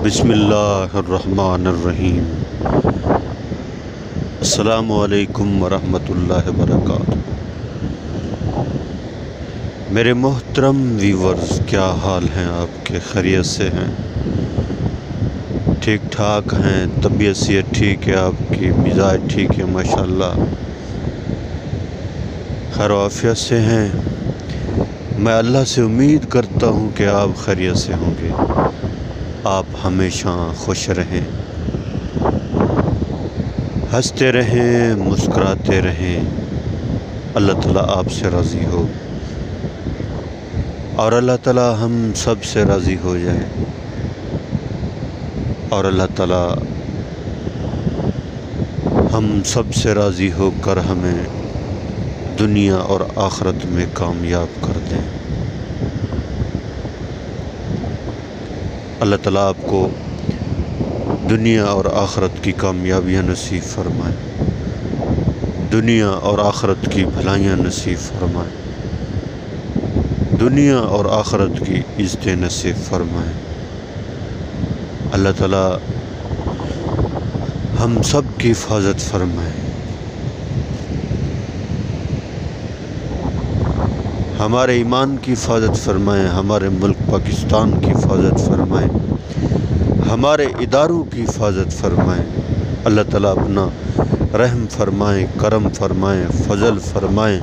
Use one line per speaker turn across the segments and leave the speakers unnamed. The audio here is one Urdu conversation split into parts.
بسم اللہ الرحمن الرحیم۔ السلام علیکم ورحمۃ اللہ وبرکاتہ۔ میرے محترم ویورز، کیا حال ہیں آپ کے؟ خیریت سے ہیں؟ ٹھیک ٹھاک ہیں؟ طبیعت صحت ٹھیک ہے؟ آپ کی مزاج ٹھیک ہے؟ ماشاءاللہ خیر و عافیت سے ہیں؟ میں اللہ سے امید کرتا ہوں کہ آپ خیریت سے ہوں گے۔ آپ ہمیشہ خوش رہیں، ہنستے رہیں، مسکراتے رہیں۔ اللہ تعالیٰ آپ سے راضی ہو اور اللہ تعالیٰ ہم سب سے راضی ہو جائے، اور اللہ تعالیٰ ہم سب سے راضی ہو کر ہمیں دنیا اور آخرت میں کامیاب کر دیں۔ اللہ تعالیٰ آپ کو دنیا اور آخرت کی کامیابیاں نصیب فرمائے، دنیا اور آخرت کی بھلائیاں نصیب فرمائے، دنیا اور آخرت کی عزتیں نصیب فرمائے۔ اللہ تعالیٰ ہم سب کی حفاظت فرمائے، ہمارے ایمان کی حفاظت فرمائے، ہمارے ملک پاکستان کی حفاظت فرمائے، ہمارے اداروں کی حفاظت فرمائے۔ اللہ تعالیٰ اپنا رحم فرمائے، کرم فرمائے، فضل فرمائے،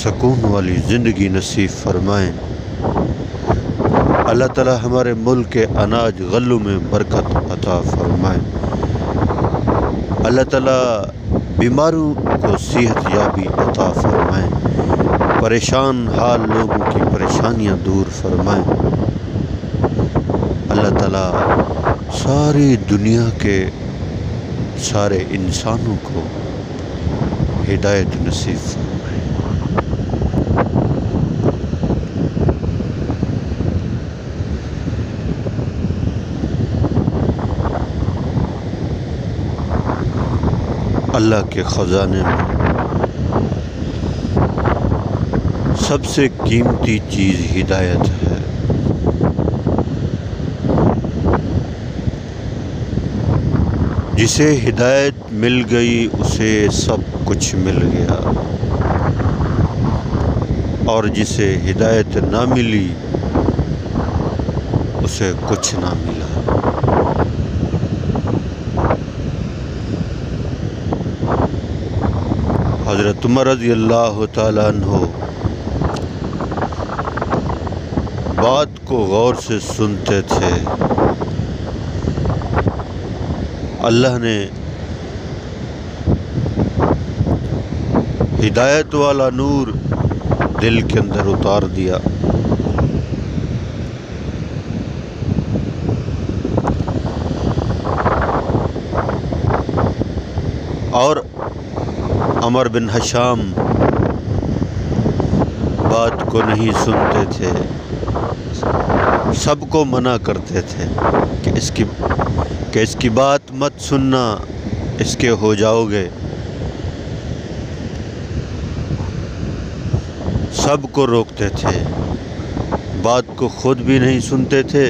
سکون والی زندگی نصیب فرمائے۔ اللہ تعالیٰ ہمارے ملک کے اناج غلوں میں برکت عطا فرمائے۔ اللہ تعالیٰ بیماروں کو صحت یابی عطا فرمائے، پریشان حال لوگوں کی پریشانیاں دور فرمائے۔ اللہ تعالیٰ ساری دنیا کے سارے انسانوں کو ہدایت نصیب فرمائے۔ اللہ کے خزانے میں سب سے قیمتی چیز ہدایت ہے۔ جسے ہدایت مل گئی اسے سب کچھ مل گیا، اور جسے ہدایت نہ ملی اسے کچھ نہ ملا۔ حضرت عمر رضی اللہ تعالیٰ عنہ بات کو غور سے سنتے تھے۔ اللہ نے ہدایت والا نور دل کے اندر اتار دیا، اور عمر بن حشام بات کو نہیں سنتے تھے، سب کو منع کرتے تھے کہ اس کی بات مت سننا، اس کے ہو جاؤ گے۔ سب کو روکتے تھے، بات کو خود بھی نہیں سنتے تھے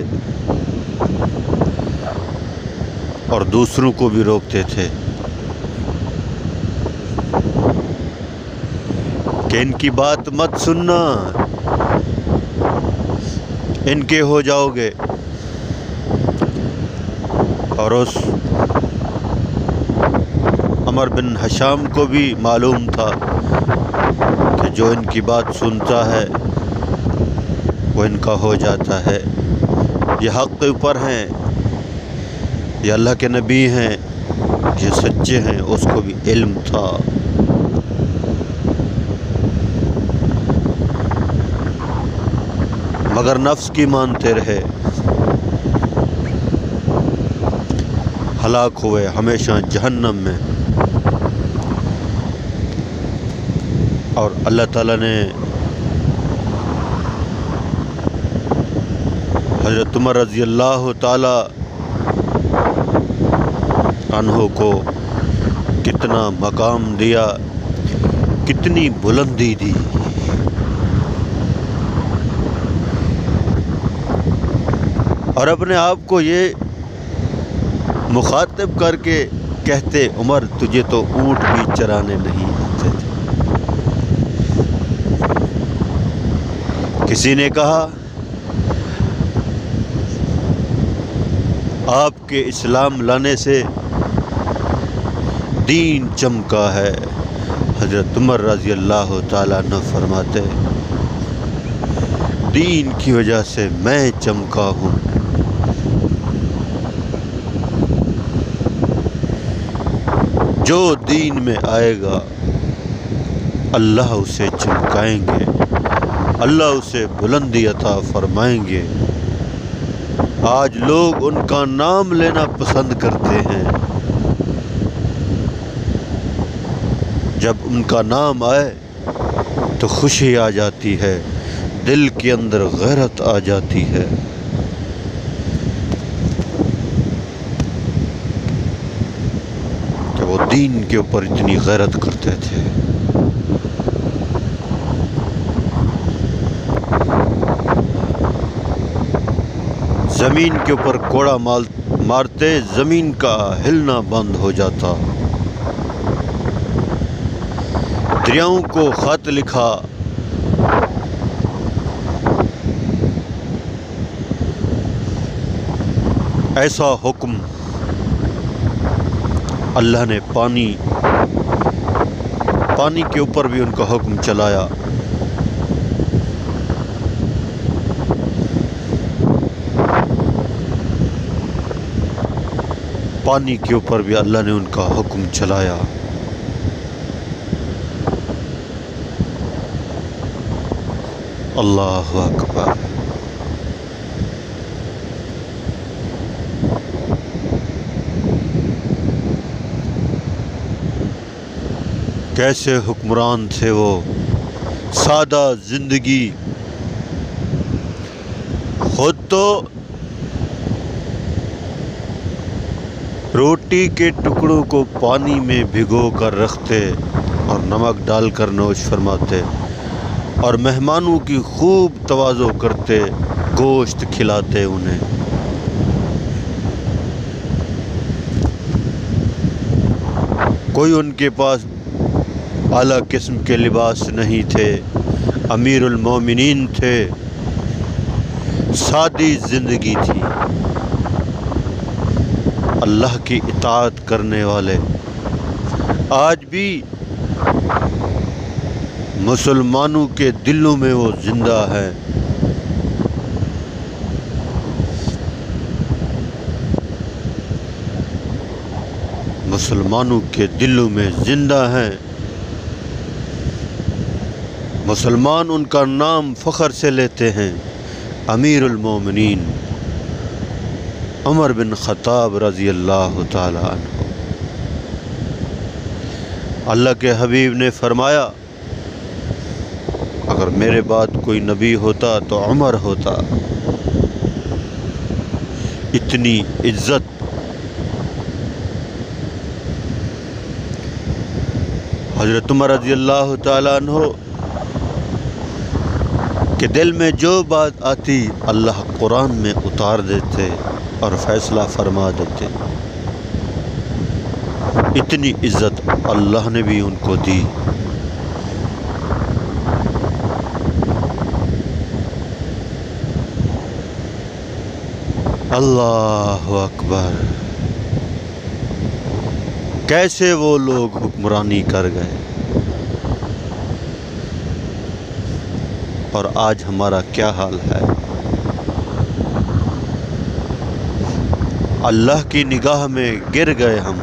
اور دوسروں کو بھی روکتے تھے کہ ان کی بات مت سننا، ان کے ہو جاؤ گے۔ اور اس عمر بن حشام کو بھی معلوم تھا کہ جو ان کی بات سنتا ہے وہ ان کا ہو جاتا ہے، یہ حق کے اوپر ہیں، یہ اللہ کے نبی ہیں، یہ سچے ہیں۔ اس کو بھی علم تھا۔ مگر نفس کی مانتے رہے، ہلاک ہوئے ہمیشہ جہنم میں۔ اور اللہ تعالیٰ نے حضرت عمر رضی اللہ تعالیٰ عنہ کو کتنا مقام دیا، کتنی بلندی دی۔ اور اپنے آپ کو یہ مخاطب کر کے کہتے عمر تجھے تو اونٹ بھی چرانے نہیں آتے تھے۔ کسی نے کہا آپ کے اسلام لانے سے دین چمکا ہے۔ حضرت عمر رضی اللہ تعالیٰ عنہ فرماتے دین کی وجہ سے میں چمکا ہوں۔ جو دین میں آئے گا اللہ اسے چمکائیں گے، اللہ اسے بلندی عطا فرمائیں گے۔ آج لوگ ان کا نام لینا پسند کرتے ہیں، جب ان کا نام آئے تو خوشی آ جاتی ہے، دل کے اندر غیرت آ جاتی ہے۔ کہ وہ دین کے اوپر اتنی غیرت کرتے تھے۔ زمین کے اوپر کوڑا مارتے زمین کا ہلنا بند ہو جاتا۔ دریاؤں کو خط لکھا، ایسا حکم اللہ نے پانی کے اوپر بھی ان کا حکم چلایا۔ پانی کے اوپر بھی اللہ نے ان کا حکم چلایا۔ اللہ اکبر۔ کیسے حکمران تھے وہ، سادہ زندگی، خود تو روٹی کے ٹکڑوں کو پانی میں بھگو کر رکھتے اور نمک ڈال کر نوش فرماتے، اور مہمانوں کی خوب تواضع کرتے، گوشت کھلاتے انہیں۔ کوئی ان کے پاس اعلیٰ قسم کے لباس نہیں تھے، امیر المومنین تھے، سادی زندگی تھی، اللہ کی اطاعت کرنے والے۔ آج بھی مسلمانوں کے دلوں میں وہ زندہ ہیں۔ مسلمانوں کے دلوں میں زندہ ہیں۔ مسلمان ان کا نام فخر سے لیتے ہیں، امیر المومنین عمر بن خطاب رضی اللہ تعالی عنہ۔ اللہ کے حبیب نے فرمایا اگر میرے بعد کوئی نبی ہوتا تو عمر ہوتا۔ اتنی عزت حضرت عمر رضی اللہ تعالی عنہ کہ دل میں جو بات آتی اللہ قرآن میں اتار دیتے اور فیصلہ فرما دیتے۔ اتنی عزت اللہ نے بھی ان کو دی۔ اللہ اکبر۔ کیسے وہ لوگ حکمرانی کر گئے، اور آج ہمارا کیا حال ہے۔ اللہ کی نگاہ میں گر گئے ہم۔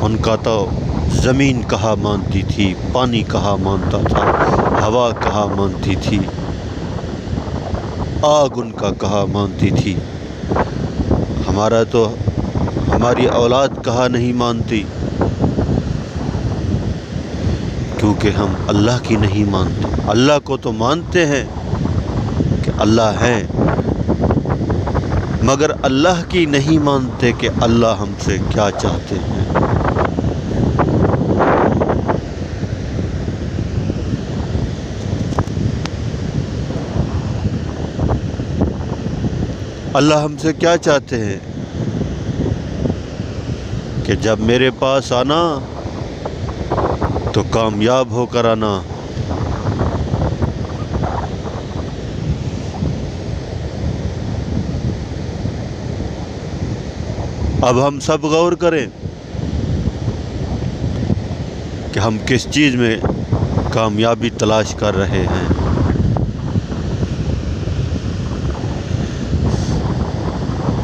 ان کا تو زمین کہا مانتی تھی، پانی کہا مانتا تھا، ہوا کہا مانتی تھی، آگ ان کا کہا مانتی تھی۔ ہمارا تو ہماری اولاد کہا نہیں مانتی، کیونکہ ہم اللہ کی نہیں مانتے۔ اللہ کو تو مانتے ہیں کہ اللہ ہے، مگر اللہ کی نہیں مانتے کہ اللہ ہم سے کیا چاہتے ہیں۔ اللہ ہم سے کیا چاہتے ہیں کہ جب میرے پاس آنا تو کامیاب ہو کر آنا، اب ہم سب غور کریں کہ ہم کس چیز میں کامیابی تلاش کر رہے ہیں۔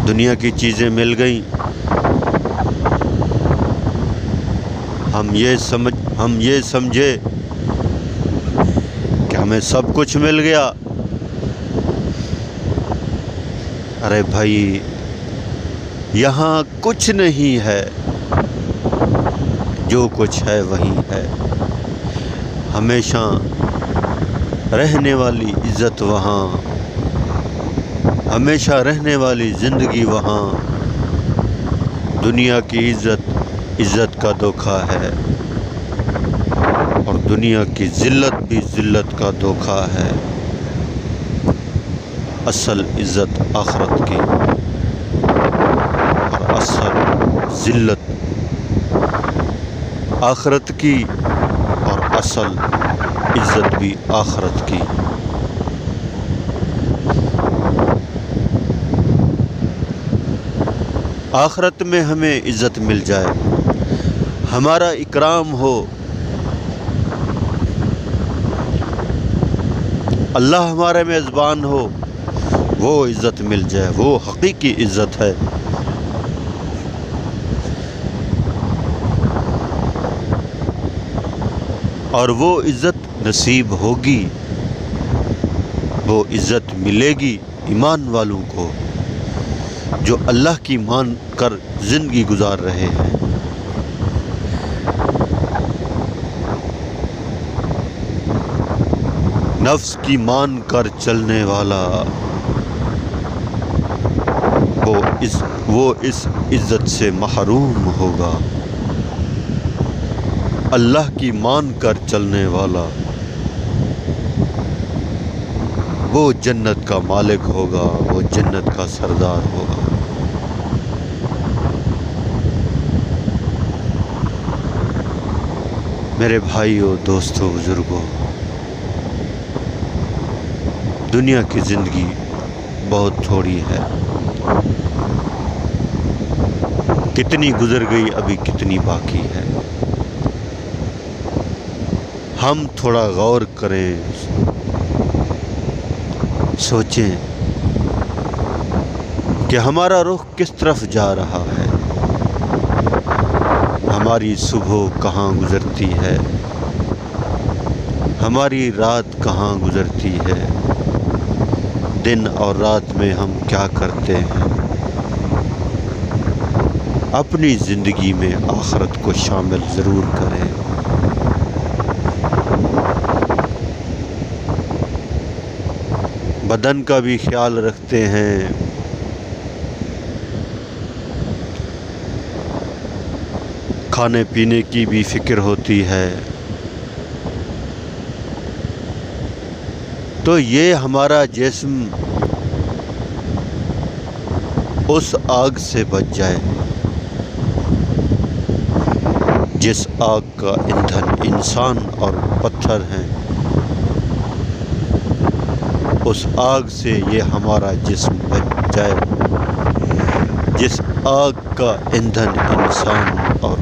دنیا کی چیزیں مل گئیں، ہم یہ سمجھے کہ ہمیں سب کچھ مل گیا۔ ارے بھائی، یہاں کچھ نہیں ہے، جو کچھ ہے وہی ہے۔ ہمیشہ رہنے والی عزت وہاں، ہمیشہ رہنے والی زندگی وہاں۔ دنیا کی عزت کا دھوکہ ہے، اور دنیا کی ذلت بھی ذلت کا دھوکہ ہے۔ اصل عزت آخرت کی، اور اصل ذلت آخرت کی، اور اصل عزت بھی آخرت کی۔ آخرت میں ہمیں عزت مل جائے، ہمارا اکرام ہو، اللہ ہمارے میزبان ہو، وہ عزت مل جائے، وہ حقیقی عزت ہے۔ اور وہ عزت نصیب ہوگی، وہ عزت ملے گی ایمان والوں کو، جو اللہ کی مان کر زندگی گزار رہے ہیں۔ نفس کی مان کر چلنے والا وہ اس عزت سے محروم ہوگا۔ اللہ کی مان کر چلنے والا وہ جنت کا مالک ہوگا، وہ جنت کا سردار ہوگا۔ میرے بھائیوں، دوستوں، بزرگوں، دنیا کی زندگی بہت تھوڑی ہے، کتنی گزر گئی، ابھی کتنی باقی ہے۔ ہم تھوڑا غور کریں، سوچیں کہ ہمارا رخ کس طرف جا رہا ہے، ہماری صبح کہاں گزرتی ہے، ہماری رات کہاں گزرتی ہے، دن اور رات میں ہم کیا کرتے ہیں۔ اپنی زندگی میں آخرت کو شامل ضرور کریں۔ بدن کا بھی خیال رکھتے ہیں، کھانے پینے کی بھی فکر ہوتی ہے، تو یہ ہمارا جسم اس آگ سے بچ جائے جس آگ کا ایندھن انسان اور پتھر ہیں۔ اس آگ سے یہ ہمارا جسم بچ جائے جس آگ کا ایندھن انسان اور